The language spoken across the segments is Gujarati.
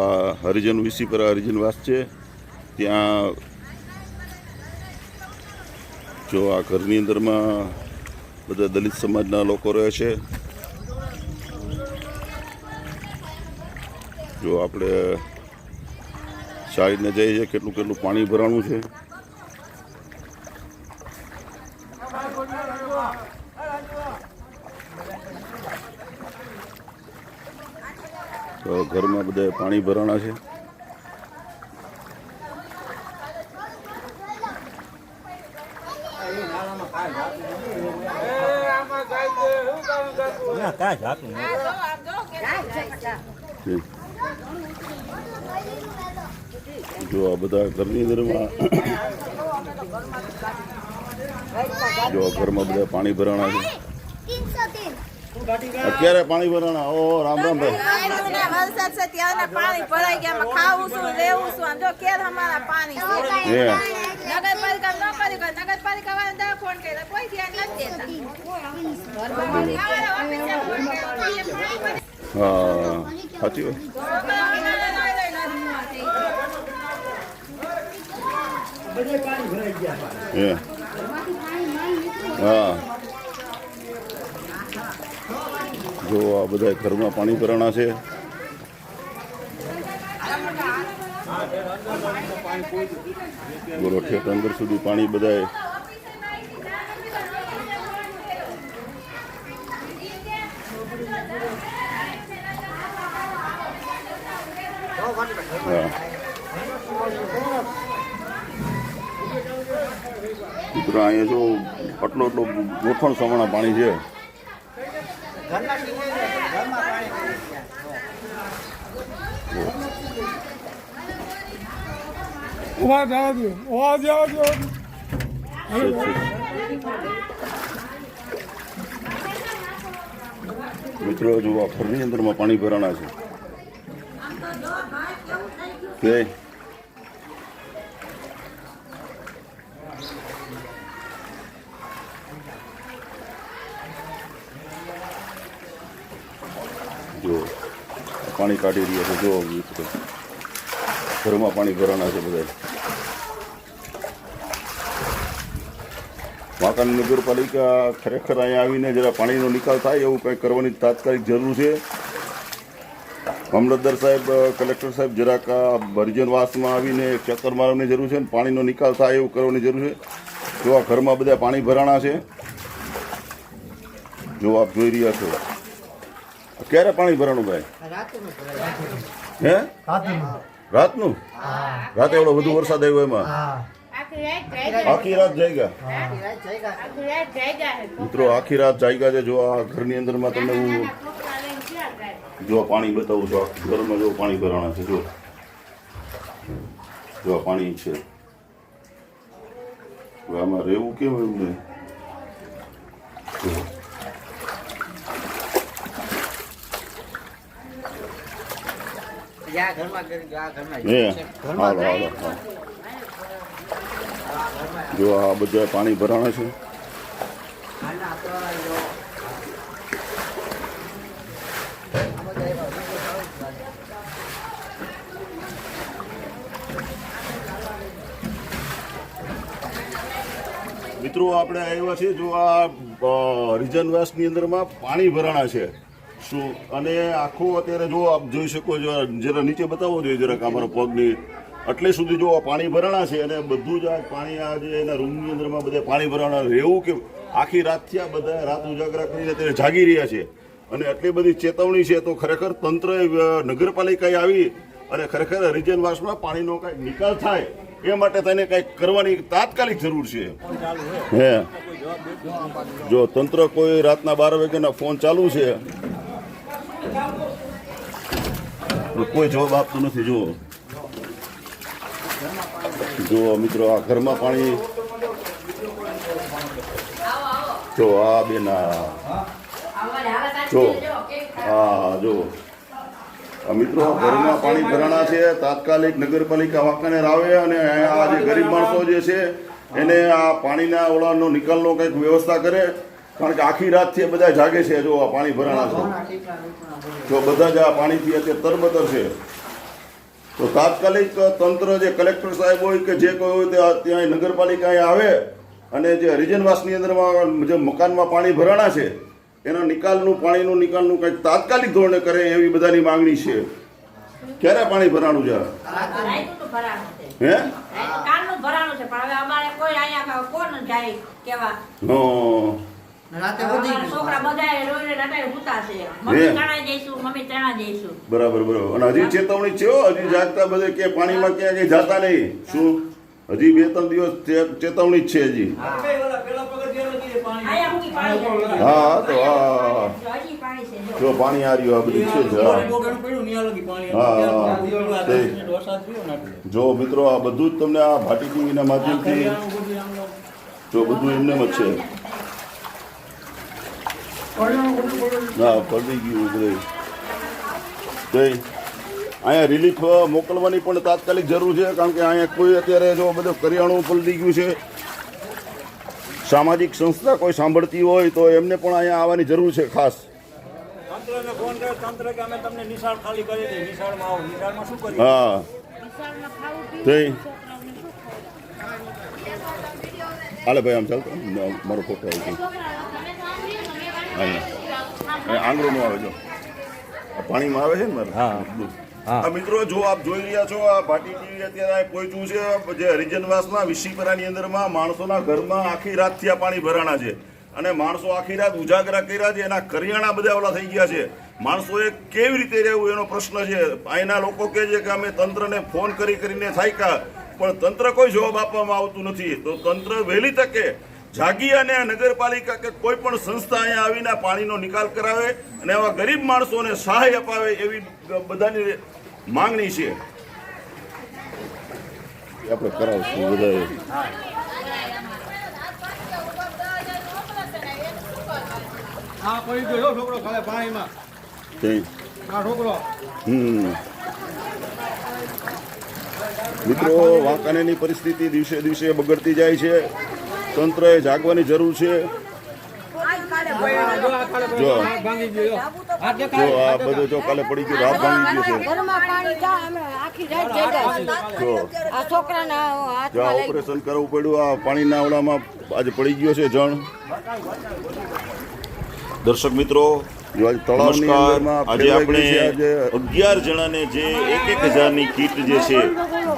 આ હરિજન વિસીપરા હરિજનવાસ છે ત્યાં જો આ ઘરની અંદરમાં બધા દલિત સમાજના લોકો રહે છે. જો આપણે ચાલીને જઈએ છીએ કેટલું કેટલું પાણી ભરાણું છે. તો ઘરમાં બધા પાણી ભરાણા છે. જો આ બધા ઘરની અંદરમાં જો ઘરમાં બધા પાણી ભરાણા છે. અત્યારે પાણી ભરાણા. ઓ રામ રામ ભાઈ. વરસાદ છે ત્યાં પાણી ભરાઈ ગયા. ખાવું શું લેવું શું જો કેર અમારા પાણી છે. નગરપાલિકા ન કરી નગરપાલિકા વાળા ફોન કર્યો કોઈ ધ્યાન નથી દેતા. હા સાચી વાત. હા જો આ બધા ઘરમાં પાણી ભરાણા છે. બોલો ઠેઠ અંદર સુધી પાણી બધાય. હા મિત્રો અહીંયા જો આટલો ગોઠણ સમાણા પાણી છે. મિત્રો જો આ ઘરની અંદરમાં પાણી ભરાણા છે. કે જો પાણી કાઢી રહ્યા છે. જો મિત્રો ઘરમાં પાણી ભરાણા છે બધા. વાંકાનેર નગરપાલિકા ખરેખર અહીંયા આવીને જરા પાણીનો નિકાલ થાય એવું કંઈક કરવાની તાત્કાલિક જરૂર છે. મામલતદાર સાહેબ, કલેક્ટર સાહેબ જરાક હરિજનવાસમાં આવીને ચક્કર મારવાની જરૂર છે અને પાણીનો નિકાલ થાય એવું કરવાની જરૂર છે. જો આ ઘરમાં બધા પાણી ભરાણા છે. જો આપ જોઈ રહ્યા છો. ક્યારે પાણી ભરાણું ભાઈ? હે રાતનું? રાતે એવડો વધુ વરસાદ આવ્યો એમાં આખી રાત જાગ્યા. મિત્રો આખી રાત જાગ્યા છે. જો આ ઘરની અંદરમાં તમને હું જો પાણી બતાવું છું. આ ઘરમાં જો પાણી ભરાણા છે. જો આ પાણી છે. આમાં રહેવું કેમ એવું નહીં. જો આ બધા પાણી ભરાણા છે. મિત્રો આપણે આવ્યા છે જો આ હરિજનવાસની અંદરમાં પાણી ભરાણા છે શું. અને આખું અત્યારે જો આપ જોઈ શકો છો. જરા નીચે બતાવો જોઈએ જરાક અમારા પગની એટલે સુધી જો પાણી ભરાણા છે. અને બધું જ આ પાણી આ જે એના રૂમની અંદરમાં બધા પાણી ભરાણા એવું કે આખી રાતથી આ બધા રાત ઉજાગરા કરીને અત્યારે જાગી રહ્યા છે. અને આટલી બધી ચેતવણી છે તો ખરેખર તંત્રએ નગરપાલિકાએ આવી અને ખરેખર હરિજનવાસમાં પાણીનો કાંઈક નિકાલ થાય એ માટે તેને કંઈક કરવાની તાત્કાલિક જરૂર છે. હે જો તંત્ર કોઈ રાતના 12 વાગ્યાના ફોન ચાલુ છે કોઈ જવાબ આપતું નથી. જો મિત્રો આ ઘરમાં પાણી જો આ બેના જો હા જો મિત્રો ઘરમાં પાણી ભરાણા છે. તાત્કાલિક નગરપાલિકા વાંકાનેર આવે અને આ જે ગરીબ માણસો જે છે એને આ પાણીના ઓળાનો નિકાલનો કંઈક વ્યવસ્થા કરે. કારણ કે આખી રાતથી બધા જાગે છે. જો આ પાણી ભરાણા છે. જો બધા જ આ પાણીથી અત્યારે તરબતર છે. તો તાત્કાલિક તંત્ર જે કલેક્ટર સાહેબ હોય કે જે કોઈ હોય ત્યાં નગરપાલિકાએ આવે અને જે હરિજનવાસની અંદરમાં જે મકાનમાં પાણી ભરાણા છે એના પાણીનું નિકાલનું કંઈક તાત્કાલિક ધોરણે કરે એવી બધાની માંગણી છે. ક્યારે પાણી ભરાણું છે? રાઈતું ભરાણું છે. હે? કાલનું ભરાણું છે પણ હવે અમારે કોઈ અહીંયા કોણ જાય કેવા રાતે વધી અમારા ગયું. છોકરા બધાએ રોઈને રટાઈને સૂતા છે. મમ્મી તણાઈ જઈશું, મમ્મી તણા જઈશું. બરાબર. અને હજી ચેતવણી છે હો, હજી જાગતા બધે કે પાણીમાં ક્યાં કઈ જાતા નહીં. શું હજી 2-3 દિવસ ચેતવણી જ છે હજી? અહીંયા મૂકી પાણી જાય. હા તો હા હજી પાણી છે જો. જો પાણી આ રહ્યું આ બધું છે જ. જો મિત્રો આ બધું જ તમને આ ભાટી ટીવીના માધ્યમથી જો બધું એમને જ છે. હા પડી ગયું બધું. અહીંયા રિલીફ મોકલવાની પણ તાત્કાલિક જરૂર છે, કારણ કે અહીંયા કોઈ અત્યારે જો બધું કરિયાણું પલટી ગયું છે. સામાજિક સંસ્થા કોઈ સાંભળતી હોય તો એમને પણ અહીંયા આવવાની જરૂર છે ખાસ. તંત્રને ફોન કરે તંત્ર કે અમે તમને નિશાળ ખાલી કરી દઈએ, નિશાળમાં આવો. નિશાળમાં શું કરીએ? હા હાલે ભાઈ આમ ચાલતો મારો ફોટો આવી ગયો. આંગળું આવે જો પાણીમાં આવે છે ને મારે. આ મિત્રો જો આપ જોઈ રહ્યા છો આ ભાટી ટીવી અત્યારે પહોંચ્યું છે જે હરિજનવાસના વિશીપરાની અંદરમાં માણસોના ઘરમાં આખી રાતથી આ પાણી ભરાણા છે અને માણસો આખી રાત ઉજાગરા કર્યા છે. એના કરિયાણા બધા ઓલા થઈ ગયા છે. માણસોએ કેવી રીતે રહેવું એનો પ્રશ્ન છે. અહીંના લોકો કહે છે કે અમે તંત્રને ફોન કરીને થાક્યા પણ તંત્ર કોઈ જવાબ આપવામાં આવતું નથી. તો તંત્ર વહેલી તકે જાગી અને નગરપાલિકા કે કોઈ પણ સંસ્થા અહીંયા આવીને પાણીનો નિકાલ કરાવે અને આવા ગરીબ માણસોને સહાય અપાવે એવી બધાની માંગણી છે. આપણે કરાવશું બધાએ. હા પડી ગયો છોકરો ખાલે પાણીમાં. આ છોકરો મિત્રો વાંકાનેરની પરિસ્થિતિ દિવસે દિવસે બગડતી જાય છે. તંત્રએ જાગવાની જરૂર છે. જો ભાંગી ગયો. જો આ બધું જો કાલે પડી ગયું રાત ભાંગી ગયું છે. ઘરમાં પાણી જા અમે આખી રાત જગ્યા જો આ છોકરાના જો હાથમાં લઈ ઓપરેશન કરવું પડ્યું. આ પાણીના ઓલામાં આજે પડી ગયો છે જણ. દર્શક મિત્રો નમસ્કાર. આજે આપણે 11 જણાને જે 1,000ની કીટ જે છે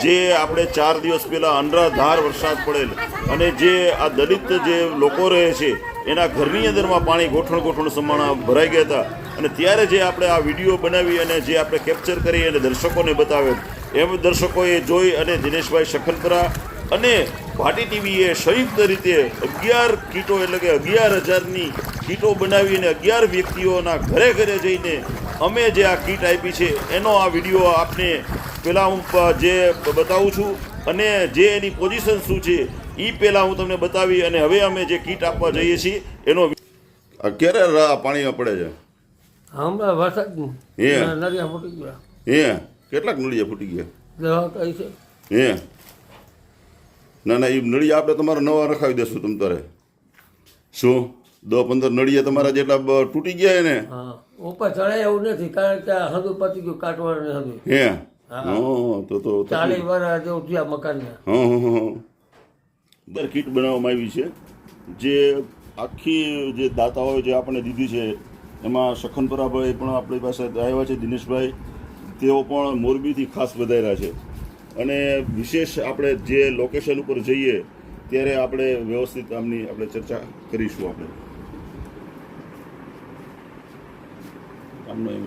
જે આપણે 4 દિવસ પહેલા અનરાધાર વરસાદ પડેલ અને જે આ દલિત જે લોકો રહે છે એના ઘરની અંદરમાં પાણી ગોઠણ સમાણા ભરાઈ ગયા હતા અને ત્યારે જે આપણે આ વિડીયો બનાવી અને જે આપણે કેપ્ચર કરી અને દર્શકોને બતાવેલ એમ દર્શકોએ જોઈ અને દિનેશભાઈ શકનપરા અને ભાટી ટીવીએ સંયુક્ત રીતે 11 કીટો એટલે કે 11,000ની કીટો બનાવીને 11 વ્યક્તિઓના ઘરે ઘરે જઈને અમે જે આ કીટ આપી છે એનો આ વિડીયો આપને પહેલાં હું જે બતાવું છું અને જે એની પોઝિશન શું છે એ પહેલાં હું તમને બતાવી અને હવે અમે જે કીટ આપવા જઈએ છીએ એનો ક્યારે પાણીમાં પડે છે? હમણાં વરસાદ હે નળિયા ફૂટી ગયા. હે કેટલાક નળિયા ફૂટી ગયા? દવા કઈ છે હે ના એ નળિયા આપણે તમારા નવા રખાવી દેશું તમ તારે. શું 10-15 નળિયા તમારા જેટલા તૂટી ગયા ને? હા ઉપર ચડાય એવું નથી કારણ કે હદું પતી ગયું કાટવાનું હદું. હે હા. તો 40 વર્ષ જેવું થયા મકાનને. દર કીટ બનાવવામાં આવી છે જે આખી જે દાતાઓએ જે આપણને દીધી છે એમાં શકનપરાભાઈ પણ આપણી પાસે આવ્યા છે, દિનેશભાઈ તેઓ પણ મોરબીથી ખાસ વધાર્યા છે અને વિશેષ આપણે જે લોકેશન ઉપર જઈએ ત્યારે આપણે વ્યવસ્થિત આમની આપણે ચર્ચા કરીશું. આપણે આમનો એમ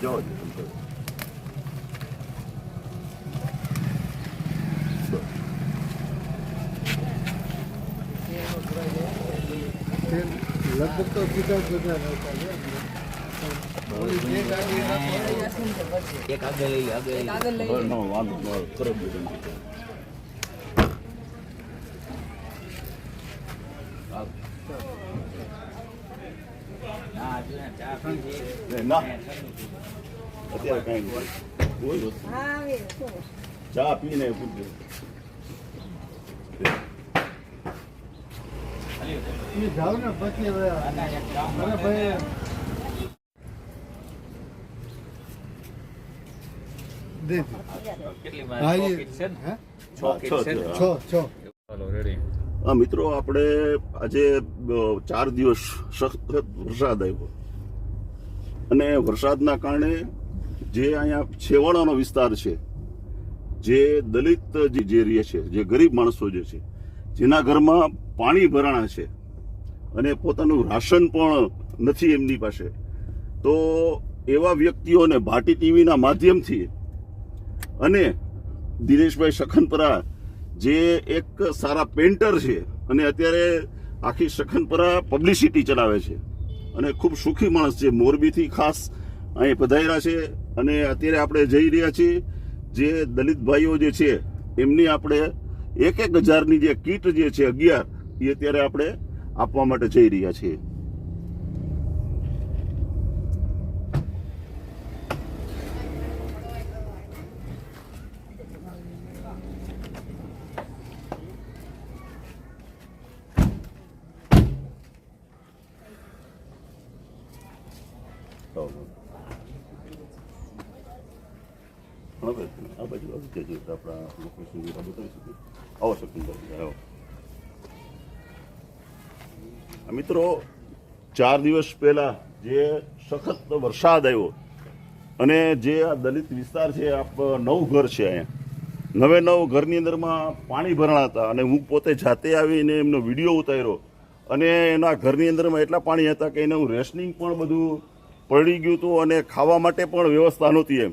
જવા દે. લગભગ તો સીધા જ બધા No, વાંધો ન આવે. તરત જ. ના અત્યારે કઈ નહીં. કોઈ વસ્તુ ચા પીને પૂછજો. જાવ ને પછી હવે અરે ભાઈ દે હા મિત્રો, આપણે આજે 4 દિવસ સખત વરસાદ આવ્યો અને વરસાદના કારણે જે અહીંયા છેવાડાનો વિસ્તાર છે, જે દલિત જે રહે છે, જે ગરીબ માણસો જે છે, જેના ઘરમાં પાણી ભરાણા છે અને પોતાનું રાશન પણ નથી એમની પાસે, તો એવા વ્યક્તિઓને ભાટી ટીવીના માધ્યમથી અને દિનેશભાઈ સખનપરા જે એક સારા પેન્ટર છે અને અત્યારે આખી સખનપરા પબ્લિસિટી ચલાવે છે અને ખૂબ સુખી માણસ છે, મોરબીથી ખાસ અહીં પધાર્યા છે અને અત્યારે આપણે જઈ રહ્યા છીએ જે દલિત ભાઈઓ જે છે એમની આપણે 1,000ની જે કીટ જે છે 11 એ અત્યારે આપણે આપવા માટે જઈ રહ્યા છીએ. આ બાજુ આવી જજો તો આપણા લોકેશન બતાવી શકીએ. આવો શકીએ. આવો મિત્રો, 4 દિવસ પહેલા જે સખત વરસાદ આવ્યો અને જે આ દલિત વિસ્તાર છે, આપ 9 ઘર છે અહીંયા, 9 ઘરની અંદરમાં પાણી ભરાણા હતા અને હું પોતે જાતે આવીને એમનો વિડીયો ઉતાર્યો અને એના ઘરની અંદરમાં એટલા પાણી હતા કે એનું રેશનિંગ પણ બધું પડી ગયું હતું અને ખાવા માટે પણ વ્યવસ્થા નહોતી.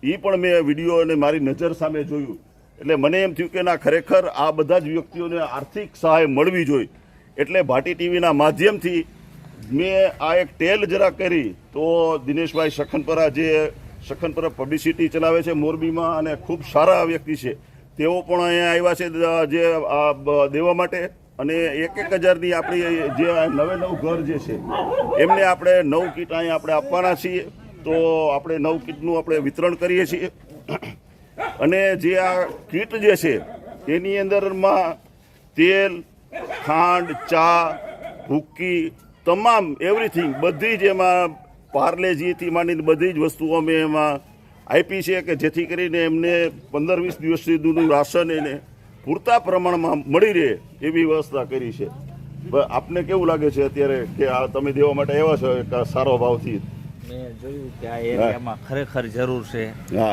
એ પણ મેં વિડીયો અને મારી નજર સામે જોયું એટલે મને એમ થયું કે ના, ખરેખર આ બધા જ વ્યક્તિઓને આર્થિક સહાય મળવી જોઈએ. એટલે ભાટી ટીવીના માધ્યમથી મેં આ એક ટેલ જરા કરી તો દિનેશભાઈ સખનપરા જે સખનપરા પબ્લિસિટી ચલાવે છે મોરબીમાં અને ખૂબ સારા વ્યક્તિ છે, તેઓ પણ અહીંયા આવ્યા છે જે દેવા માટે અને 1,000ની આપણી જે 9 ઘર જે છે એમને આપણે 9 કીટ અહીંયા આપણે આપવાના છીએ. તો આપણે 9 કીટનું આપણે વિતરણ કરીએ છીએ અને જે આ કીટ જે છે એની અંદરમાં તેલ, ખાંડ, ચા, ભૂકી, તમામ એવરીથિંગ બધી જ એમાં પાર્લેજીથી માંડીને બધી જ વસ્તુઓ અમે એમાં આપી છે કે જેથી કરીને એમને 15-20 દિવસ સુધીનું રાશન એને પૂરતા પ્રમાણમાં મળી રહે એવી વ્યવસ્થા કરી છે. આપને કેવું લાગે છે અત્યારે કે આ તમે દેવા માટે આવ્યા છો એક સારો ભાવથી? મેં જોયું કે આ એરિયામાં ખરેખર જરૂર છે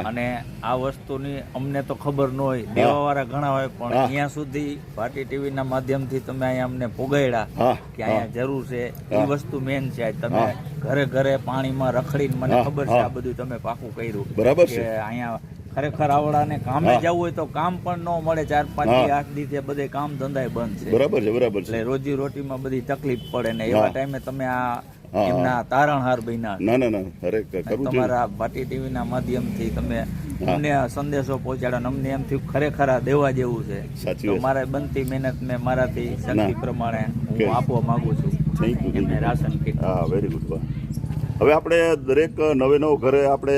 અને આ વસ્તુની અમને તો ખબર ન હોય, દેવાવાળા ઘણા હોય, પણ અહીંયા સુધી ભાટી ટીવીના માધ્યમથી તમે અહીંયા અમને પોગાડ્યા કે અહીંયા જરૂર છે. એ વસ્તુ મેન છે. તમે ઘરે ઘરે પાણીમાં રખડીને મને ખબર છે આ બધું તમે પાકું કર્યું. બરાબર છે. અહીંયા ખરેખર આવડાને કામે જવું હોય તો કામ પણ ન મળે. 4-5 દિવસ બધે કામ ધંધા બંધ છે. બરાબર છે, બરાબર છે. એટલે રોજી રોટીમાં બધી તકલીફ પડે ને એવા ટાઈમે તમે આ એમના તારણહાર બન્યા. ના તમારા ભાટી ટીવીના માધ્યમથી તમે અમને સંદેશો પહોંચાડ્યો. અમને એમ થયું ખરેખર આ દેવા જેવું છે. તો મારે બનતી મહેનત મેં મારાથી શક્તિ પ્રમાણે હું આપવા માંગુ છું. Thank you. એમને રાશન કીટ. હા, વેરી ગુડ. હવે આપણે દરેક 9 ઘરે આપણે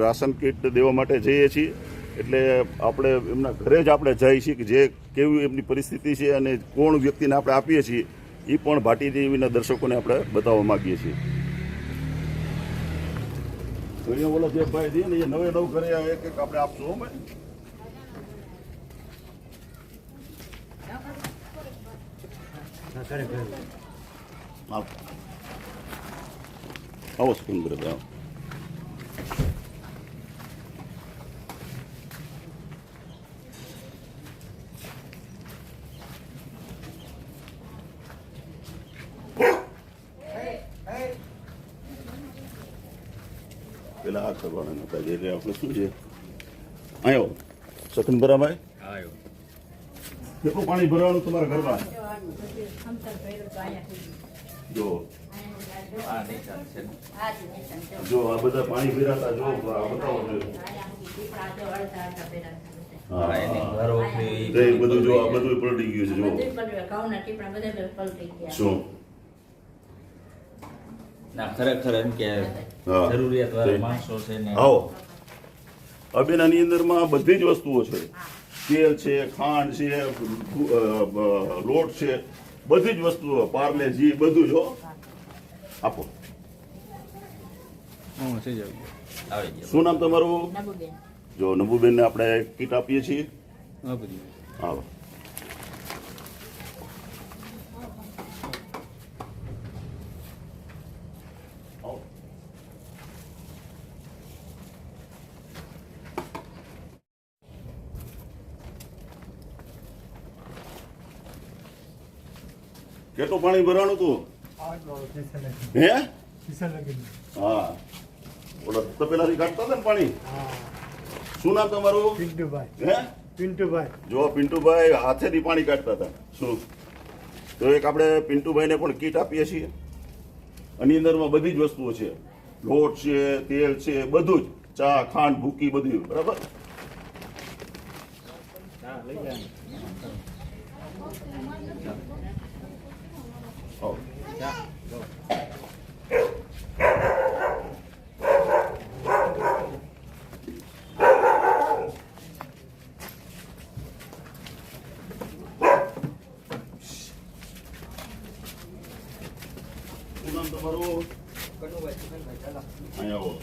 રાશન કીટ દેવા માટે જઈએ છીએ એટલે આપણે એમના ઘરે જ આપણે જઈએ છીએ કે જે કેવી એમની પરિસ્થિતિ છે અને કોણ વ્યક્તિને આપણે આપીએ છીએ એ પણ ભાટી ટીવીના દર્શકોને આપણે બતાવવા માંગીએ છીએ. બોલો જે ભાઈ દે ને એ 9 ઘરે એક આપણે આપશું. આવો સુંદર ભાવ. પેલા હાથ કરવાના નતા એટલે આપણે શું છે આવ્યો સખનભરાભાઈ કેટલું પાણી ભરવાનું તમારા ઘરમાં જો જો આ બધા પાણી ભરાતા જો આ બતાવો બધું જો આ બધું પલટી ગયું છે જો શું ના ખરેખર એમ કે હા. જરૂરિયાત વાળા માણસો છે ને આવો અબેનાની અંદરમાં બધી જ વસ્તુઓ છે તેલ છે ખાંડ છે લોટ છે બધી જ વસ્તુઓ પાર્લે જી બધું જો આપો થઈ જાય આવી ગયો શું નામ તમારું જો નબુબેનને આપણે કીટ આપીએ છીએ હા બધી આવો આવો. કેટલું પાણી ભરવાનું તું હે હા ઓલા તપેલાથી કાઢતા હતા ને પાણી શું નામ તમારું હે જો પિન્ટુભાઈ હાથેથી પાણી કાઢતા હતા શું તો એક આપણે પિન્ટુભાઈને પણ કીટ આપીએ છીએ આની અંદરમાં બધી જ વસ્તુઓ છે લોટ છે તેલ છે બધું જ ચા ખાંડ ભૂકી બધું બરાબર આવો. શું નામ તમારું અહીંયા આવો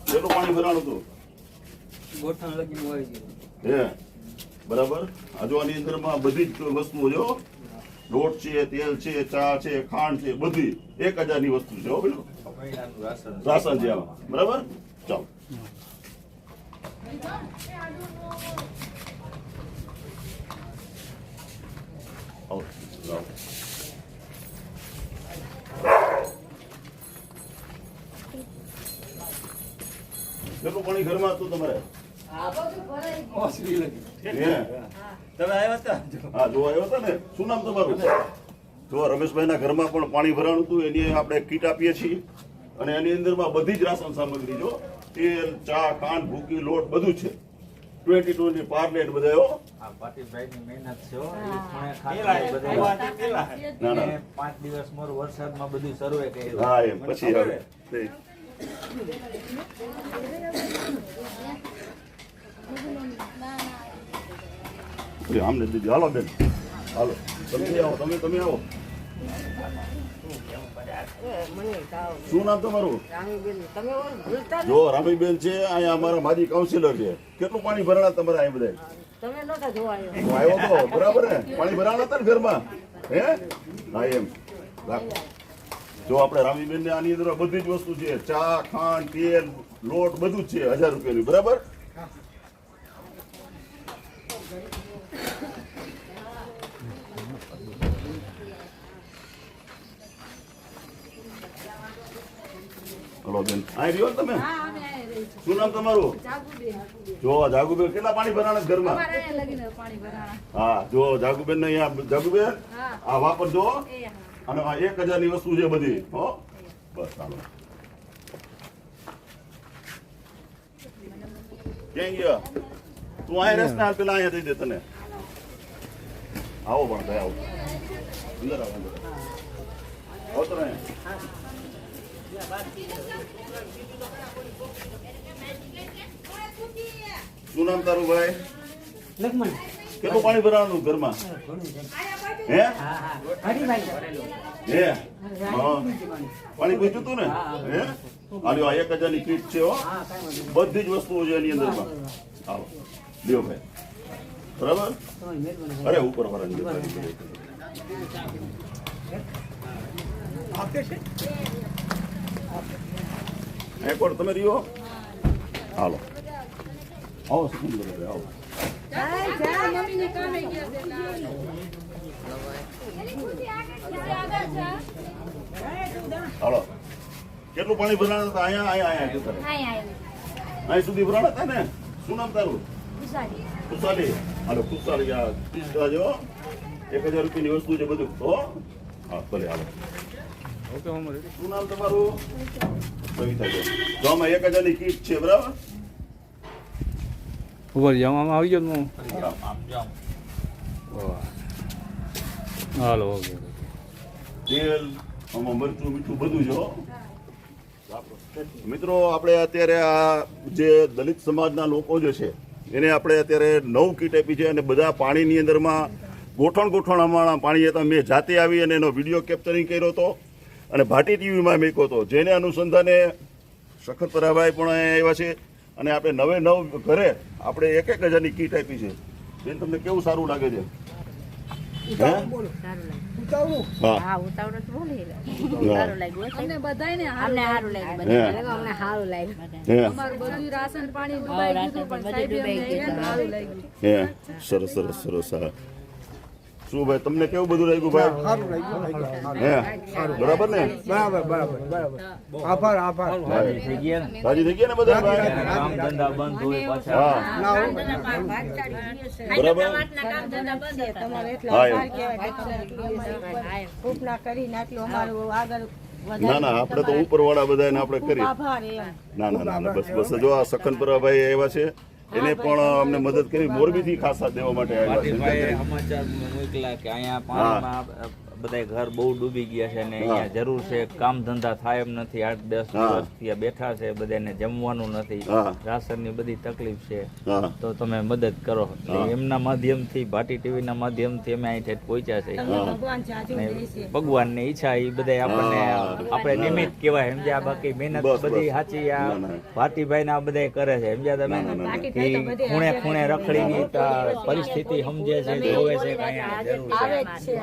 કેટલું પાણી ભરાણું હતું હે બરાબર આજુ આની અંદરમાં બધી જ વસ્તુઓ જો લોટ છે તેલ છે ચા છે ખાંડ છે બધી 1000 ની વસ્તુ છે હો પેલું રાશન છે આમાં બરાબર ચાલો આવો, આવો. કેટલું પાણી ઘરમાં હતું તમારે હે? તમે આવ્યા હતા હા જો આવ્યો હતા ને શું નામ તમારું જો રમેશભાઈના ઘરમાં પણ પાણી ભરાણું હતું એની આપણે કીટ આપીએ છીએ અને એની અંદરમાં બધી જ રાશન સામગ્રી જો તેલ ચા ખાંડ ભૂકી લોટ બધું છે 2020 પાર્લેટ બધા હો આ પાટીલભાઈની મહેનત છે હો. એ ખૂણે ખાતે બધું ના ના 5 દિવસ મોર વરસાદમાં બધું સર્વે કર્યું હા એમ પછી હવે તે. અરે આમને દીધી હાલો બેન હાલો તમે આવો તમે આવો શું નામ તમારું જો રામીબેન છે અહીંયા અમારા માજી કાઉન્સિલર છે કેટલું પાણી ભરાણા તમારે અહીં બધા તમે નહોતા જોવા આવ્યો. હું આવ્યો તો બરાબર ને પાણી ભરાણા હતા ને ઘરમાં હે હા એમ રાખો જો આપણે રામીબેન ને આની અંદર બધી જ વસ્તુ છે ચા ખાંડ તેલ લોટ બધું જ છે 1000 રૂપિયાની બરાબર હલો બેન અહીં રહ્યો ને તમે શું નામ તમારું જો જાગુબેન કેટલા પાણી ભરાણા છે ઘરમાં હા જો જાગુબેન ને અહીંયા જાગુબેન આ વાપરજો અને આ 1000 ની વસ્તુ છે બધી હો બસ ચાલો ક્યાં ગયા તું અહીં રસ્તા હાલ પેલા અહીંયા દઈ દે તને આવો પણ ભાઈ આવો અંદર આવો અંદર આવો તો અહીંયા શું નામ તારું ભાઈ કેટલું પાણી ભરાવાનું ઘરમાં હે હે હા પાણી પૂછ્યું તું ને હે આલ્યો આ 1000 ની કીટ છે હો બધી જ વસ્તુઓ છે એની અંદરમાં આવો લ્યો ભાઈ બરાબર અરે ઉપર વાળા એક વાર તમે રહ્યો હાલો આવો સુંદર આવો હાલો કેટલું પાણી ભરાણા હતા? અહીંયા જતા રહે. અહીં સુધી ભરાણા હતા ને? શું નામ તારું? ખુશાલી. હાલો ખુશાલી, આ પીસતા જો 1000 રૂપિયાની વસ્તુ છે બધું. તો હા ભલે હાલો. શું નામ તમારું? કવિતા છે. તો આમાં 1000 ની કીટ છે બરાબર. ઉપર જવામાં આવી ગયો હું. Hello okay. તેલ, આમાં મરચું મીઠું બધું છે હો. મિત્રો આપણે અત્યારે આ જે દલિત સમાજના લોકો જે છે એને આપણે અત્યારે 9 કીટ આપી છે અને બધા પાણીની અંદરમાં ગોઠણ અમારા પાણી હતા. મેં જાતે આવી અને એનો વિડીયો કેપ્ચરિંગ કર્યો હતો અને ભાટી ટીવીમાં મૂક્યો હતો, જેને અનુસંધાને સખતપરાભાઈ પણ આવ્યા છે અને આપણે 9 ઘરે આપણે 1000ની કીટ આપી છે. બેન તમને કેવું સારું લાગે છે? હા ઉતાવળ તો બોલી સારું લાગ્યું અમને બધાને અમને સારું લાગ્યું બધાને અમને સારું લાગ્યું અમારું બધું રાશન પાણી ડૂબાઈ ગયું પણ સાહેબ અમને સારું લાગ્યું. સરસ સરસ સરસ. હા શું ભાઈ તમને કેવું બધું લાગ્યું ભાઈ? હે બરાબર ને? આભાર. રાજી થઈ ગયા ને બધા ભાઈ? કામ ધંધા બંધ હોય પાછા. હા બરાબર. ઉપના કરીને આટલું અમારું આગળ ના ના આપણે તો ઉપરવાળા બધાને આપણે કરી. ના બસ જો આ સખનપરાભાઈ આવ્યા છે એને પણ અમને મદદ કરી. મોરબીથી ખાસા દેવા માટે આવ્યા છે. ભાઈ સમાચાર મોકલા કે અહીંયા પાણીમાં બધા ઘર બહુ ડૂબી ગયા છે અને અહીંયા જરૂર છે, કામ ધંધા થાય એમ નથી. 8-10 દિવસથી બેઠા છે, બધાને જમવાનું નથી, રાશનની બધી તકલીફ છે, તો તમે મદદ કરો. એમના માધ્યમથી ભાટી ટીવીના માધ્યમથી અમે અહીં ઠેઠ પહોંચ્યા છે. ભગવાનની ઈચ્છા એ બધા આપણને આપણે નિમિત્ત કહેવાય સમજ્યા. બાકી મહેનત બધી સાચી આ ભાટીભાઈ ના બધા કરે છે સમજ્યા તમે. ખૂણે ખૂણે રખડીની પરિસ્થિતિ સમજે છે, જોવે છે કે અહીંયા જરૂર છે.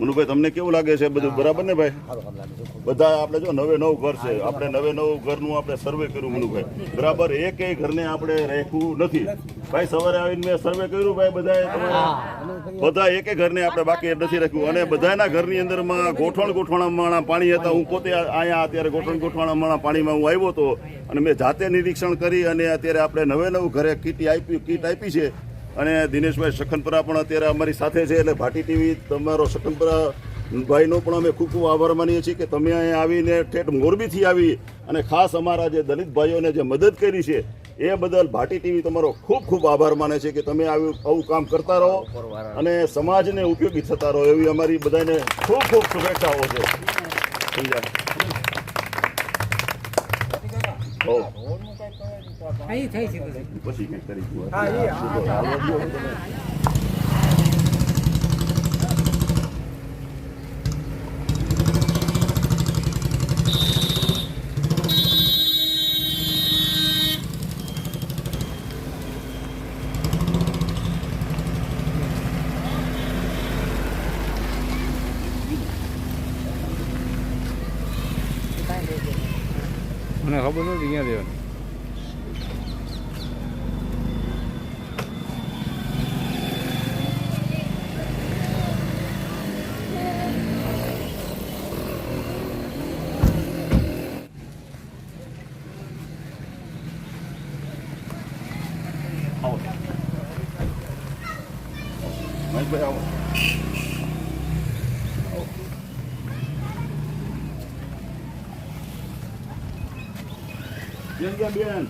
મનુભાઈ તમને કેવું લાગે છે બધું બરાબર ને ભાઈ? બધા આપણે જો 9 ઘર છે, આપણે 9 ઘરનું આપણે સર્વે કર્યું મનુભાઈ બરાબર. એકેય ઘરને આપણે રાખ્યું નથી ભાઈ. સવારે આવીને મેં સર્વે કર્યું ભાઈ, બધા એકે ઘરને આપણે બાકી નથી રાખ્યું અને બધાના ઘરની અંદરમાં ગોઠણ પાણી હતા. હું પોતે અહીંયા અત્યારે ગોઠણ પાણીમાં હું આવ્યો હતો અને મેં જાતે નિરીક્ષણ કરી અને અત્યારે આપણે 9 ઘરે કીટ આપી છે. અને દિનેશભાઈ સખનપરા પણ અત્યારે અમારી સાથે છે. એટલે ભાટી ટીવી તમારો સખનપરા ભાઈનો પણ અમે ખૂબ ખૂબ આભાર માનીએ છીએ કે તમે અહીંયા આવીને ઠેઠ મોરબીથી આવી અને ખાસ અમારા જે દલિત ભાઈઓને જે મદદ કરી છે એ બદલ ભાટી ટીવી તમારો ખૂબ ખૂબ આભાર માને છે કે તમે આવું કામ કરતા રહો અને સમાજને ઉપયોગી થતા રહો એવી અમારી બધાને ખૂબ ખૂબ શુભેચ્છાઓ છે. પછી કંઈક કરીશું. મને ખબર નથી ક્યાં દેવાની. મહેશભાઈ આવો. બેન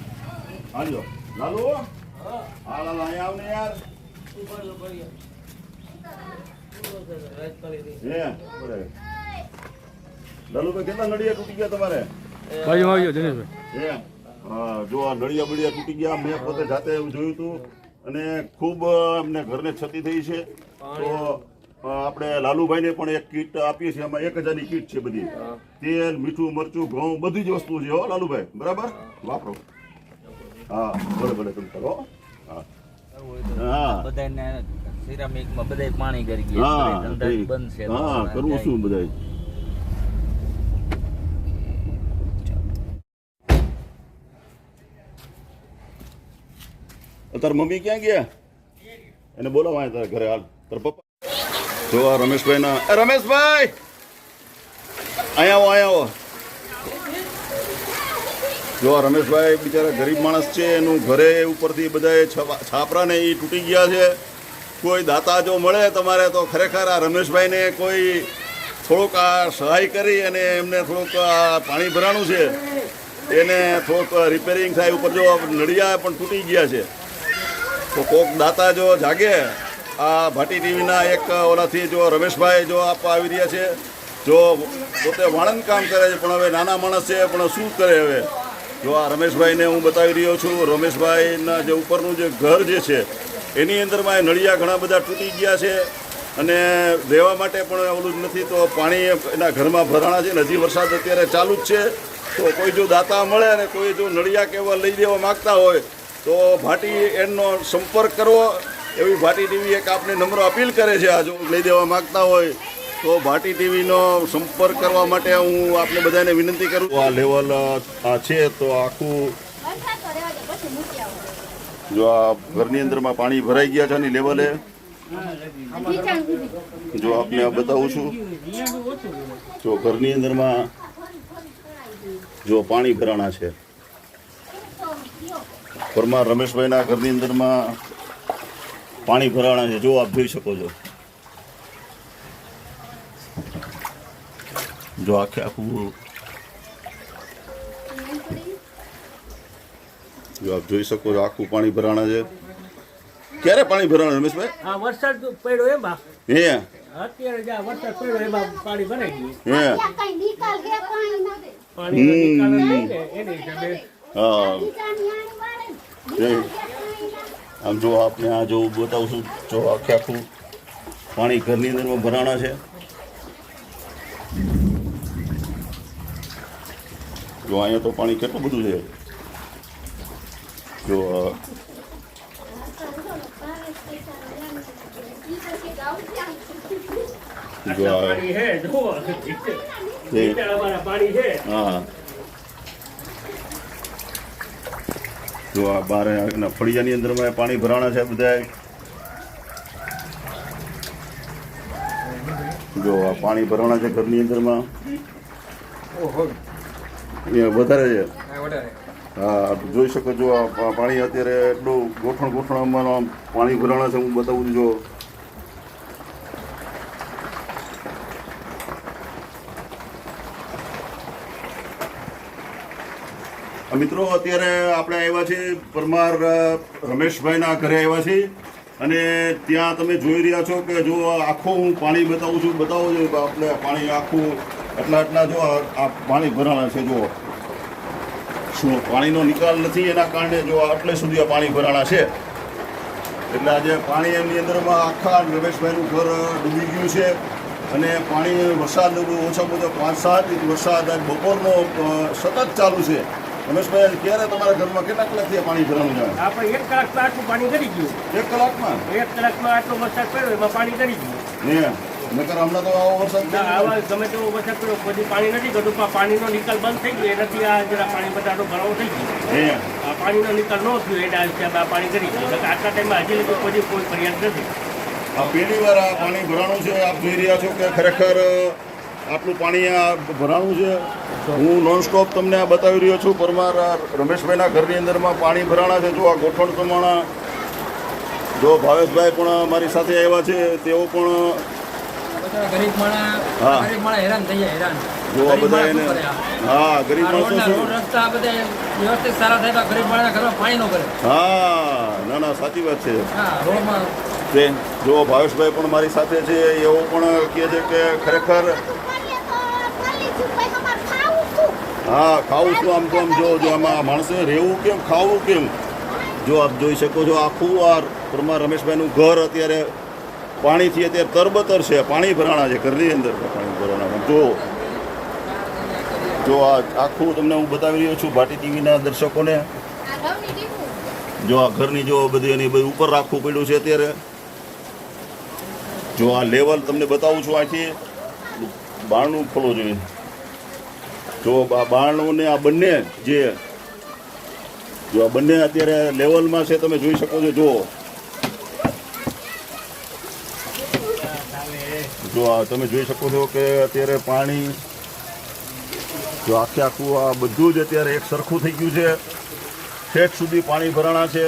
હાલ્યો લાલુ. હા લાલુ અહીંયા આવ ને યાર. લાલુભાઈ કેટલા નળિયા તૂટી ગયા તમારે? બાજુમાં આવી ગયો દિનેશભાઈ. હા જો આ નળિયા બળિયા તૂટી ગયા. મેં પોતે જાતે એવું જોયું હતું અને ખૂબ અમને ઘરને ક્ષતિ થઈ છે. તો આપણે લાલુભાઈને પણ એક કીટ આપીએ છીએ. એમાં 1000ની કીટ છે બધી. તેલ, મીઠું, મરચું, ઘઉં બધી જ વસ્તુ છે હો લાલુભાઈ બરાબર. વાપરો. હા ભલે તમે કરો. હા બધાને સિરામિકમાં બધાય પાણી કરી ગયા, ધંધા બંધ છે. હા કરવું શું બધાય. તાર મમ્મી ક્યાં ગયા? એને બોલાવો તારા ઘરે હાલ. તાર પપ્પા જો આ રમેશભાઈના રમેશભાઈ અહીંયા આવો જો આ રમેશભાઈ બિચારા ગરીબ માણસ છે, એનું ઘરે ઉપરથી બધાએ છાપરા ને એ તૂટી ગયા છે. કોઈ દાતા જો મળે તમારે તો ખરેખર આ રમેશભાઈને કોઈ થોડુંક આ સહાય કરી અને એમને થોડુંક આ પાણી ભરાણું છે એને થોડુંક રિપેરિંગ થાય. ઉપર જો નળિયા પણ તૂટી ગયા છે તો કોક દાતા જો જાગે. આ ભાટી ટીવીના એક ઓલાથી જો રમેશભાઈ જો આપવા આવી રહ્યા છે, જો પોતે વાણંદ કામ કરે છે પણ હવે નાના માણસ છે પણ શું કરે હવે. જો આ રમેશભાઈને હું બતાવી રહ્યો છું. રમેશભાઈના જે ઉપરનું જે ઘર જે છે એની અંદરમાં એ નળિયા ઘણા બધા તૂટી ગયા છે અને રહેવા માટે પણ ઓલું જ નથી. તો પાણી એના ઘરમાં ભરાણા છે ને હજી વરસાદ અત્યારે ચાલુ જ છે. તો કોઈ જો દાતા મળે અને કોઈ જો નળિયા કેવા લઈ દેવા માગતા હોય તો ભાટી એનો સંપર્ક કરવો એવી ભાટી ટીવી એક આપને નમ્ર અપીલ કરે છે. આ જો લઈ દેવા માગતા હોય તો ભાટી ટીવીનો સંપર્ક કરવા માટે હું આપને બધાને વિનંતી કરું. આ લેવલ આ છે તો આખું જો આ ઘરની અંદરમાં પાણી ભરાઈ ગયા છે આની લેવલે. જો આપને આ બતાવું છું. જો ઘરની અંદરમાં જો પાણી ભરાણા છે. પરમાર રમેશભાઈના ઘરની અંદરમાં પાણી ભરાણા છે. જો આપ જોઈ શકો છો. જો આખું જો આપ જોઈ શકો છો આખું પાણી ભરાણા છે. ક્યારે પાણી ભરાણા રમેશભાઈ? આ વરસાદ પડ્યો એમાં હે અત્યારે જ્યાં વરસાદ પડ્યો એમાં પાણી ભરાઈ ગયું. હે પાણીનો નિકાલ જ નહીં ને એની હિસાબે હા આમ જો આપને આ જો બતાવું છું. જો આખું પાણી ઘરની અંદરમાં ભરાણા છે. જો અહીંયા તો પાણી કેટલું બધું છે. જો પાણી છે જુઓ પાણી છે. હા જો આ બાર ફળિયાની અંદરમાં પાણી ભરાણા છે બધા. જો આ પાણી ભરાણા છે ઘરની અંદરમાં. અહીંયા વધારે છે. હા જોઈ શકો છો. આ પાણી અત્યારે એટલું ગોઠણમાં પાણી ભરાણા છે. હું બતાવું છું. જો મિત્રો અત્યારે આપણે આવ્યા છીએ પરમાર રમેશભાઈના ઘરે આવ્યા છીએ અને ત્યાં તમે જોઈ રહ્યા છો કે જો આખું હું પાણી બતાવું છું. બતાવો છો આપણે પાણી આખું એટલા જો આ પાણી ભરાણા છે. જો શું પાણીનો નિકાલ નથી એના કારણે જો આટલે સુધી આ પાણી ભરાણા છે. એટલે આજે પાણી એમની અંદરમાં આખા રમેશભાઈનું ઘર ડૂબી ગયું છે અને પાણી વરસાદ ઓછામાં ઓછો 5-7 ઇંચ વરસાદ બપોરનો સતત ચાલુ છે. રમેશભાઈ ક્યારે તમારા ઘરમાં કેટલા કલાકથી પાણી ભરાણું છે? આપણે 1 કલાકમાં આટલું પાણી કરી ગયું. 1 કલાકમાં? 1 કલાકમાં આટલો વરસાદ પડ્યો એમાં પાણી કરી ગયું. નકર હમણાં તો આવો વરસાદ આવા ગમે તેવો વરસાદ પડ્યો પછી પાણી નથી ગયું. પાણીનો નિકાલ બંધ થઈ ગયો એનાથી આ જરા પાણી બધાનો ભરાવો થઈ ગયો. આ પાણીનો નિકાલ ન થયો એના હિસાબે આ પાણી કરી ગયું. આટલા ટાઈમમાં હજી લગી કોઈ ફરિયાદ નથી. આ પહેલી વાર આ પાણી ભરાણું છે. આપ જોઈ રહ્યા છો કે ખરેખર આટલું પાણી આ ભરાણું છે. હું નોનસ્ટોપ તમને આ બતાવી રહ્યો છું. પરમાર રમેશભાઈના ઘરની અંદરમાં પાણી ભરાણા છે. જો આ ગોઠવણ પ્રમાણે જો ભાવેશભાઈ પણ મારી સાથે આવ્યા છે. તેઓ પણ ગરીબ માણસ હેરાન થઈ જાય. હેરાન જો આ બધા એને હા ગરીબ માણસો છે. રસ્તા બધા વ્યવસ્થિત સારા થાય તો ગરીબ માણસના ઘરમાં પાણી ન ભરે. હા ના સાચી વાત છે. હા રોડમાં જો ભાવેશભાઈ પણ મારી સાથે છે. એવો પણ કહે છે કે ખરેખર હા ખાવું શું આમ તો આમ જો આમાં માણસે રહેવું કેમ ખાવું કેમ. જો આપ જોઈ શકો છો આખું આ પરમાર રમેશભાઈનું ઘર અત્યારે પાણીથી અત્યારે તરબતર છે. પાણી ભરાણા છે ઘરની અંદર. પાણી ભરાણા જો આ આખું તમને હું બતાવી રહ્યો છું ભાટી ટીવીના દર્શકોને. જો આ ઘરની જો બધી એની બધું ઉપર રાખવું પડ્યું છે અત્યારે. જો આ લેવલ તમને બતાવું છું. આથી બારણું ખોલવું જોઈએ. જો આ બારણું ને આ બંને જે જો આ બંને અત્યારે લેવલમાં છે. તમે જોઈ શકો છો. જો જો આ તમે જોઈ શકો છો કે અત્યારે પાણી જો આખે આખું આ બધું જ અત્યારે એક સરખું થઈ ગયું છે. ઠેઠ સુધી પાણી ભરાણા છે.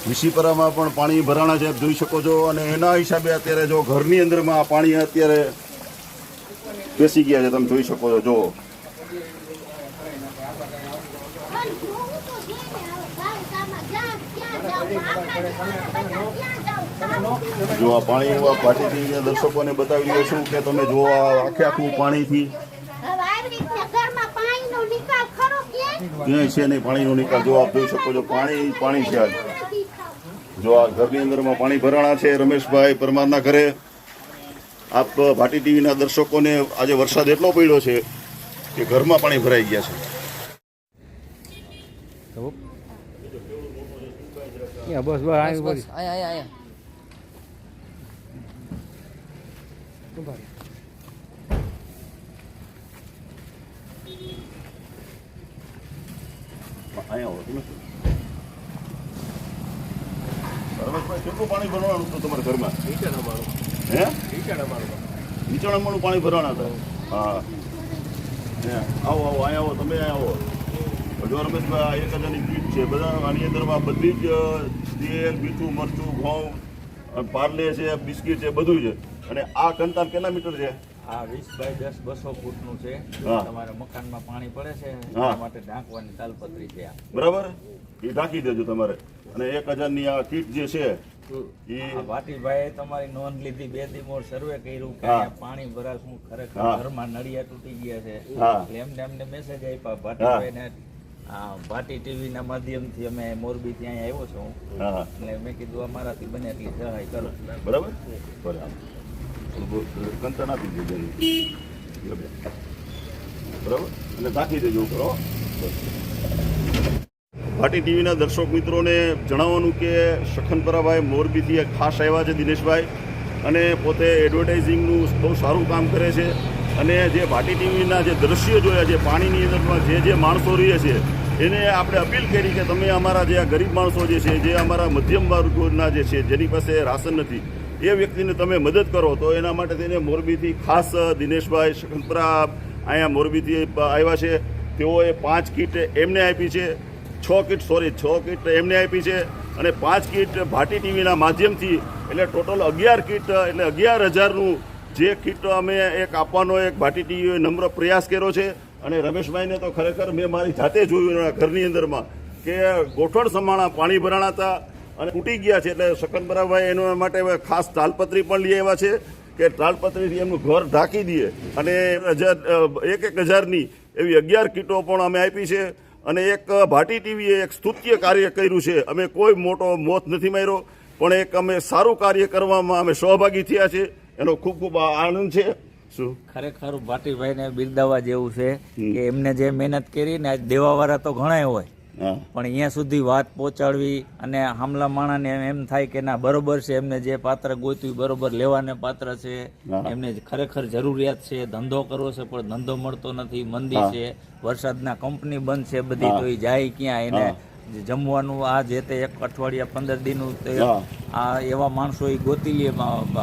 વિસીપરામાં પણ પાણી ભરાણા છે, આપ જોઈ શકો છો. અને એના હિસાબે અત્યારે જો ઘરની અંદરમાં આ પાણી અત્યારે બેસી ગયા છે, તમે જોઈ શકો છો. જો જો આ પાણી હું આ પાર્ટીથી દર્શકોને બતાવી રહ્યો છું કે તમે જો આ આખે આખું પાણીથી ક્યાંય છે નહીં પાણીનો નિકાલ. જો આપ જોઈ શકો છો પાણી છે. આજ જો આ ઘરની અંદરમાં પાણી ભરાણા છે રમેશભાઈ પરમારના ઘરે. આપ ભાટી ટીવીના દર્શકોને આજે વરસાદ એટલો પડ્યો છે કે ઘરમાં પાણી ભરાઈ ગયા છે. બસ બસ અહીંયા આવો તમે. રમેશભાઈ કેટલું પાણી ભરવાનું હતું તમારા ઘરમાં? હે નીચાણમાં પાણી ભરવાના હતા. હા આવો આવો અહીંયા આવો તમે અહીંયા આવો. જો રમેશભાઈ 1000ની કીટ છે બધા. આની અંદરમાં બધી જ તેલ, મીઠું, મરચું, ઘઉં, પાર્લે છે, બિસ્કીટ છે, બધું છે. અને આ કંતાન કેટલા મીટર છે? આ 20 બાય 10 200 ફૂટનું છે. હા. તમારે મકાનમાં પાણી પડે છે હા. એના માટે ઢાંકવાની તાલપત્રી છે આ. બરાબર, એ ઢાંકી દેજો તમારે. અને 1000ની આ કીટ જે છે એ આ ભાટીભાઈએ તમારી નોંધ લીધી, 2 દી મોર સર્વે કર્યું કે હા. અહીંયા પાણી ભરાશું ખરેખર હા. ઘરમાં નળિયા તૂટી ગયા છે. હા. એટલે એમને મેસેજ આપ્યા ભાટીભાઈને. ભાટી ટીવી ના માધ્યમથી અમે મોરબી ત્યાં આવ્યો છું. હા એટલે મેં કીધું અમારાથી બને એટલી સહાય કરો. બરાબર કંટન આપી દેજો બરાબર, અને ઢાંકી દેજો ઉપર. ભાટી ટીવીના દર્શક મિત્રોને જણાવવાનું કે સખનપરાભાઈ મોરબીથી ખાસ આવ્યા છે દિનેશભાઈ, અને પોતે એડવર્ટાઇઝિંગનું બહુ સારું કામ કરે છે. અને જે ભાટી ટીવીના જે દ્રશ્યો જોયા, જે પાણીની અંદરમાં જે માણસો રહે છે એને આપણે અપીલ કરી કે તમે અમારા જે આ ગરીબ માણસો જે છે, જે અમારા મધ્યમ વર્ગના જે છે, જેની પાસે રાશન નથી, એ વ્યક્તિને તમે મદદ કરો. તો એના માટે તેને મોરબીથી ખાસ દિનેશભાઈ સખનપરા અહીંયા મોરબીથી આવ્યા છે. તેઓએ 5 કીટ એમને આપી છે, 6 કીટ એમને આપી છે, અને 5 કીટ ભાટી ટીવીના માધ્યમથી, એટલે ટોટલ 11 કીટ, એટલે 11,000નું જે કીટ અમે એક આપવાનો એક ભાટી ટીવીએ નમ્ર પ્રયાસ કર્યો છે. અને રમેશભાઈને તો ખરેખર મેં મારી જાતે જોયું એના ઘરની અંદરમાં કે ગોઠવણ સમાણા પાણી ભરાણા હતા અને તૂટી ગયા છે. એટલે સખનપરાભાઈ એના માટે ખાસ તાલપત્રી પણ લઈ આવ્યા છે કે તાલપત્રીથી એમનું ઘર ઢાંકી દઈએ. અને 1,000ની એવી 11 કીટો પણ અમે આપી છે. અને એક ભાટી ટીવીએ એક સ્તુત્ય કાર્ય કર્યું છે. અમે કોઈ મોટો મોત નથી માર્યો, પણ એક અમે સારું કાર્ય કરવામાં અમે સહભાગી થયા છે. એનો ખૂબ ખૂબ આનંદ છે. શું ખરેખર ભાટીભાઈને બિરદાવા જેવું છે કે એમને જે મહેનત કરી ને, દેવાવાળા તો ઘણા હોય, પણ અહીંયા સુધી વાત પહોંચાડવી અને હામલા માણાને એમ થાય કે ના બરોબર છે, એમને જે પાત્ર ગોત્યું બરોબર લેવાને પાત્ર છે, એમને ખરેખર જરૂરિયાત છે, ધંધો કરવો છે પણ ધંધો મળતો નથી, મંદી છે, વરસાદના કંપની બંધ છે બધી, તો એ જાય ક્યાં? એને જમવાનું આ જે તે 1 અઠવાડિયા 15 દિનનું આ એવા માણસો એ ગોતી લે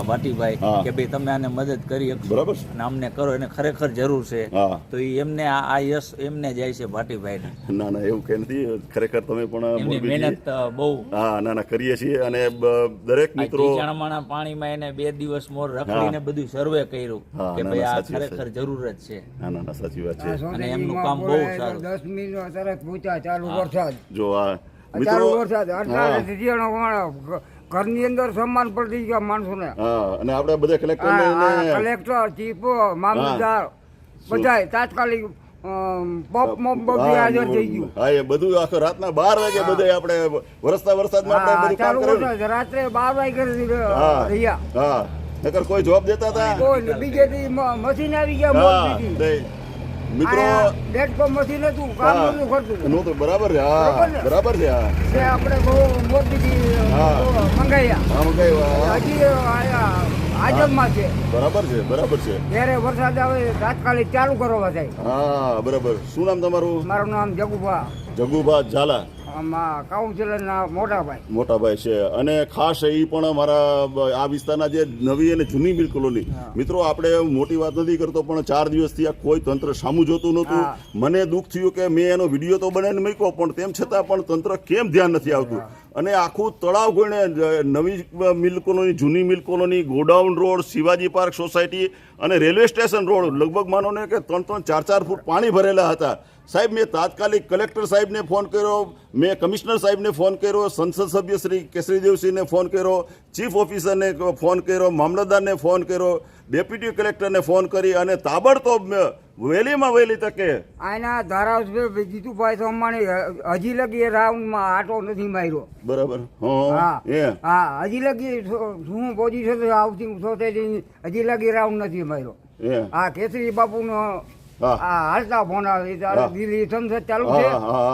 ભાટીભાઈ કે ભાઈ તમે આને મદદ કરી શકશો અને અમને કરો, એને ખરેખર જરૂર છે. તો એ એમને આ યશ એમને જાય છે ભાટીભાઈને. ના ના એવું કઈ નથી. ખરેખર તમે પણ એમની મહેનત બહુ ના કરીએ છીએ. અને દરેક મિત્રો ચણમાણા પાણીમાં એને 2 દિવસ મોર રખડીને બધું સર્વે કર્યું કે ભાઈ આ ખરેખર જરૂર જ છે. ના સાચી વાત છે. અને એમનું કામ બહુ સારું. 10 મિનિટ તરત પૂછા ચાલુ વરસાદ. જો આ ચાલુ વરસાદ ઘરની અંદર સન્માન પડી ગયા માણસોને. અને આપણે બધા કલેક્ટર, ચીફ, મામલતદાર બધાય તાત્કાલિક પોપ મોપ બધું હાજર થઈ ગયું. હા એ બધું આખો રાતના 12 વાગે બધા આપણે વરસાદમાં આપણે બધું કામ કર્યું. રાત્રે 12 વાગે રહ્યા. હા નકર કોઈ જોબ દેતા હતા કોઈ બીજેથી મશીન આવી ગયા. મિત્રો પ્લેટફોર્મ મશીન હતું, કામ નતું કરતું નહોતું. બરાબર છે. હા બરાબર છે. હા આપણે બહુ મોરબીથી મંગાવ્યા. હજી આજમમાં છે. બરાબર છે. બરાબર છે. ત્યારે વરસાદ આવે તાત્કાલિક ચાલુ કરવા થાય. હા બરાબર. શું નામ તમારું? મારું નામ જગુભા ઝાલા. આમાં કાઉન્સિલરના મોટાભાઈ છે. અને ખાસ એ પણ અમારા આ વિસ્તારના જે નવી અને જૂની મિલ કોલોની મિત્રો, આપણે મોટી વાત નથી કરતો, પણ 4 દિવસથી આ કોઈ તંત્ર સામું જોતું નહોતું. મને દુઃખ થયું કે મેં એનો વિડીયો તો બનાવીને મૂક્યો, પણ તેમ છતાં પણ તંત્ર કેમ ધ્યાન નથી આવતું. અને આખું તળાવ ગોળને નવી મિલ કોલોની, જૂની mill colony, godown road, Shivaji park society અને રેલવે સ્ટેશન રોડ લગભગ માનો ને કે 3-3, 4-4 ફૂટ પાણી ભરેલા હતા. સાહેબ, મેં તાત્કાલિક કલેક્ટર સાહેબને ફોન કર્યો, મેં કમિશનર સાહેબને ફોન કર્યો, સંસદ સભ્ય શ્રી કેસરીદેવસિંહને ફોન કર્યો, ચીફ ઓફિસરને ફોન કર્યો, મામલતદારને ફોન કર્યો, ડેપ્યુટી કલેક્ટરને ફોન કરી અને તાબડતોબ વહેલીમાં વહેલી તકે આના ધારાસભ્ય જીતુભાઈ સોમાણી હજી લગી રાઉન્ડમાં આટો નથી માર્યો. બરાબર. હા, હજી લગી શું પોઝિશન હાઉસિંગ સોસાયટી હજી લગી રાઉન્ડ નથી માર્યો. હા, કેસરી બાપુનો હાલતા ફોન આવે, દિલ્હી સંસદ ચાલુ છે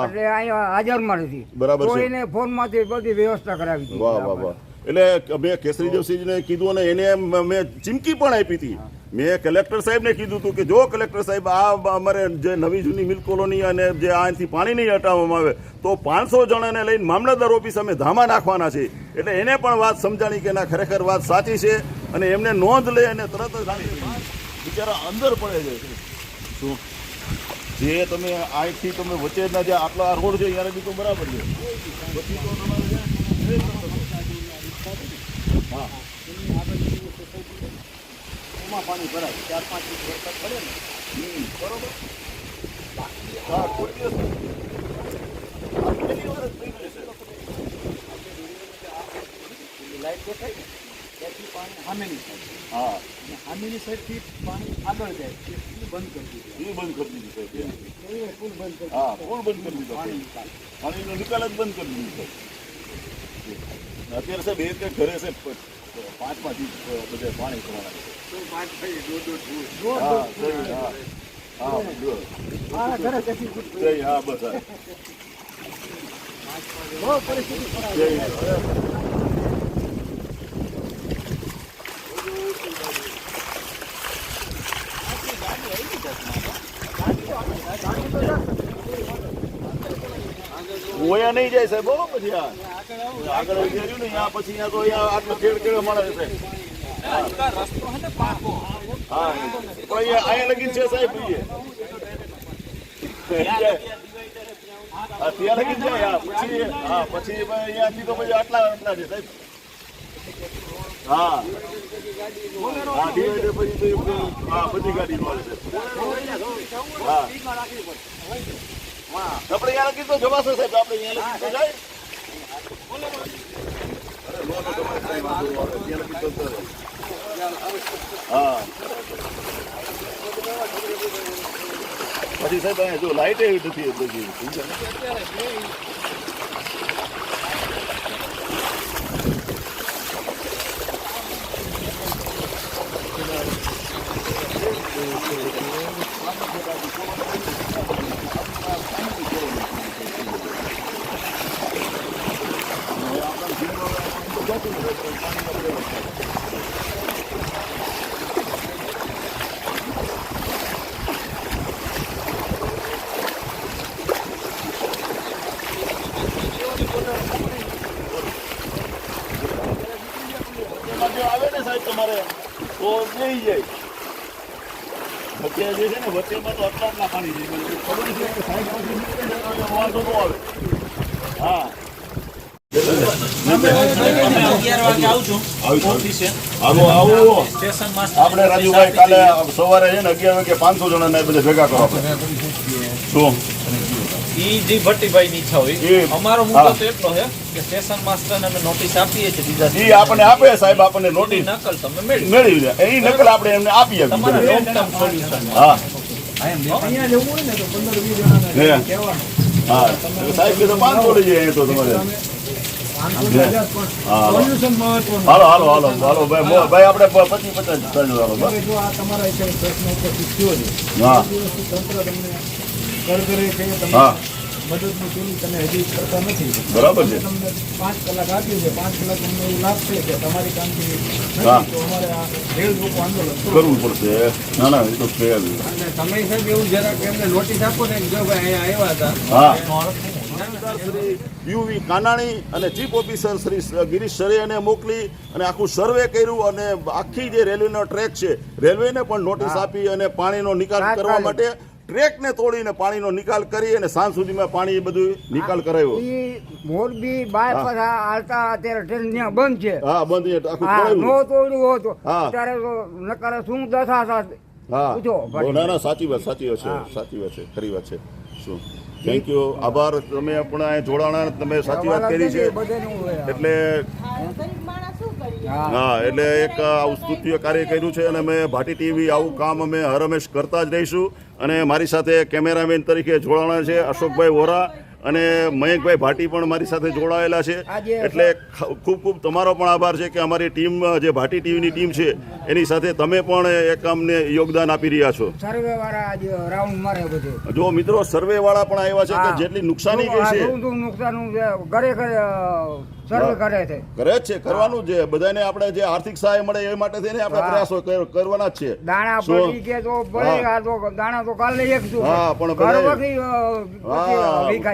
એટલે અહીંયા હાજરમાં નથી. બરાબર. તો એને ફોનમાંથી બધી વ્યવસ્થા કરાવી. વાહ વાહ વાહ. એટલે મેં કેસરીદેવસિંહને કીધું અને એને મેં ચીમકી પણ આપી હતી. મેં કલેક્ટર સાહેબને કીધું હતું કે જો કલેક્ટર સાહેબ આ અમારે જે નવી જૂની મિલ કોલોની અને જે અહીંથી પાણી નહીં હટાવવામાં આવે તો 500 જણાને લઈને મામલતદાર ઓફિસ અમે ધામા નાખવાના છે. એટલે એને પણ વાત સમજાણી કે ના, ખરેખર વાત સાચી છે અને એમને નોંધ લે અને તરત જ બિચારા અંદર પડે છે. શું જે તમે અહીંથી તમે વચ્ચેના જે આટલા રોડ છે યાર બી તો બરાબર છે. પછી તો તમારે પાણી ભરાય 4-5 ફૂટ વરસાદ પડે ને, બરોબર. હા, કોઈ દિવસ લાઈટ દેખાય ને ત્યાંથી પાણી સામેની સાઈડ. હા, સામેની સાઈડથી પાણી આગળ જાય એ બંધ કરી દીધું. એ બંધ કરી દીધું સાહેબ. પુલ બંધ કરી. હા, પુલ બંધ કરી દીધો. પાણીનો નિકાલ જ બંધ કરી દીધો. અત્યારે સાહેબ એક ઘરે છે 5-5 ઇંચ બધે પાણી ભરાણા છે. ઓયા નહીં જાય સાહેબ. બહુ પછી આગળ ને ત્યાં પછી ત્યાં તો આટલો ખેડ ખેડ મળે છે. રસ્તો હે ને પાકો. હા, પણ અહીંયા લગી છે સાહેબ. ત્યાં લગી જાય. પછી હા, પછી અહીંયાથી તો પછી આટલા છે સાહેબ. હા, હા, ડિવાઈડર પછી હા બધી ગાડી મળે છે. હા, આપણે અહીંયા લગી તો જવાશે સાહેબ. આપણે અહીંયા લગી તો જાય. હા, પછી સાહેબ અહીંયા જો લાઈટ એવી નથી બધી. આવે ને સાહેબ તમારે તો જઈ જાય. અત્યારે જે છે ને વચ્ચેમાં તો આટલા પાણી છે. ખબર છે કે સાહેબ વાંધો ન આવે. હા, 11 વાગે આવજો ઓફિસે. આવો સ્ટેશન માસ્ટર આપણે રાજુભાઈ કાલે સવારે છે ને 11 વાગે 500 જણાને બધા ભેગા કરો. શું ઈ જે ભટ્ટીભાઈ ની ઈચ્છા હોય. અમારો મુદ્દો તો એટલો છે કે સ્ટેશન માસ્ટર અમે નોટિસ આપીએ છીએ બીજા ઈ આપણને આપે સાહેબ, આપણને નોટિસ નકલ તમે મેળવી લે. એની નકલ આપણે એમને આપીએ. તમારા લોંગ ટર્મ સોલ્યુશન. હા, અહીંયા જવું હોય ને તો 15-20 જણાને કહેવાનું. હા, સાહેબ કે તો 500 લઈ જાય તો તમારે. હાલો હાલો હાલો હાલો ભાઈ આપણે 25-50 હાલો. જો આ તમારા પ્રશ્ન ઉપસ્થિત થયો છે. હા, તંત્ર તમને કરગરે છે, હા, મદદની પેલી તમે હજી કરતા નથી. બરાબર છે. તમને 5 કલાક આપ્યું છે. 5 કલાક તમને એવું લાગશે કે તમારી કામગીરી હા. નથી તો અમારે આ રેલ રોકો આંદોલન કરવું પડશે. ના ના, એ તો છે. અને તમે સાહેબ એવું જરાક એમને નોટિસ આપો ને જો ભાઈ અહીંયા આવ્યા હતા. હા, મામલતદાર શ્રી યુવી કાનાણી અને ચીફ ઓફિસર શ્રી ગિરીશ સરેયાને મોકલી અને આખું સર્વે કર્યું અને આખી જે રેલવેનો ટ્રેક છે રેલવેને પણ નોટિસ આપી અને પાણીનો નિકાલ કરવા માટે ટ્રેકને તોડીને પાણીનો નિકાલ કરી અને સાંજ સુધીમાં પાણી બધું નિકાલ કરાયો. મોરબી બાયપાસ હાલતા અત્યારે ટ્રેન ત્યાં બંધ છે. હા બંધ છે, આખું હા, તોડ્યું. નો તોડ્યું હોત તો હા. અત્યારે તો નકર શું દશા થાત. હા પૂછો ભાઈ. ના ના સાચી વાત છે ખરી વાત છે. શું થેન્ક યુ, આભાર. તમે પણ અહીં જોડાણા, તમે સાચી વાત કરી છે. એટલે ગરીબ માણસ શું કરીએ? હા એટલે એક આવું સ્તુત્ય કાર્ય કર્યું છે અને અમે ભાટી ટીવી આવું કામ અમે હર હંમેશ કરતા જ રહીશું. અને મારી સાથે કેમેરામેન તરીકે જોડાણા છે અશોકભાઈ વોરા અને મયંકભાઈ ભાટી પણ મારી સાથે જોડાયેલા છે. એટલે ખૂબ ખૂબ તમારો પણ આભાર છે કે અમારી ટીમ જે ભાટી ટીવીની ટીમ છે એની સાથે તમે પણ એક અમને યોગદાન આપી રહ્યા છો. સર્વે વાળા આજે રાઉન્ડ મારે બધે. જો મિત્રો સર્વે વાળા પણ આવ્યા છે કે જેટલી નુકસાની ગઈ છે નુકસાન ઘરે ઘરે સર્વે કરે છે. કરે જ છે, કરવાનું જ છે. બધાને આપણે જે આર્થિક સહાય મળે એ માટે થઈને આપણે પ્રયાસો કરવાના જ છે. દાણા પડી કે તો ભલે આ તો દાણા તો કાલે એકશું. હા પણ ઘરવખરી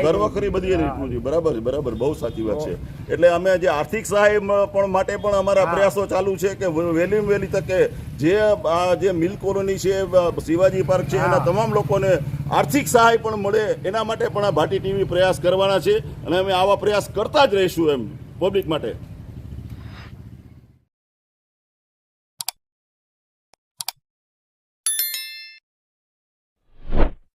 ઘરવખરી બધી રીતનું છે. બરાબર બહુ સાચી વાત છે. એટલે અમે જે આર્થિક સહાય પણ માટે પણ અમારા પ્રયાસો ચાલુ છે કે વહેલીમાં વહેલી તકે જે મિલ કોલોની છે, શિવાજી પાર્ક છે, એના તમામ લોકોને આર્થિક સહાય પણ મળે એના માટે પણ આ ભાટી ટીવી પ્રયાસ કરવાના છે અને અમે આવા પ્રયાસ કરતા જ રહીશું એમ પબ્લિક માટે.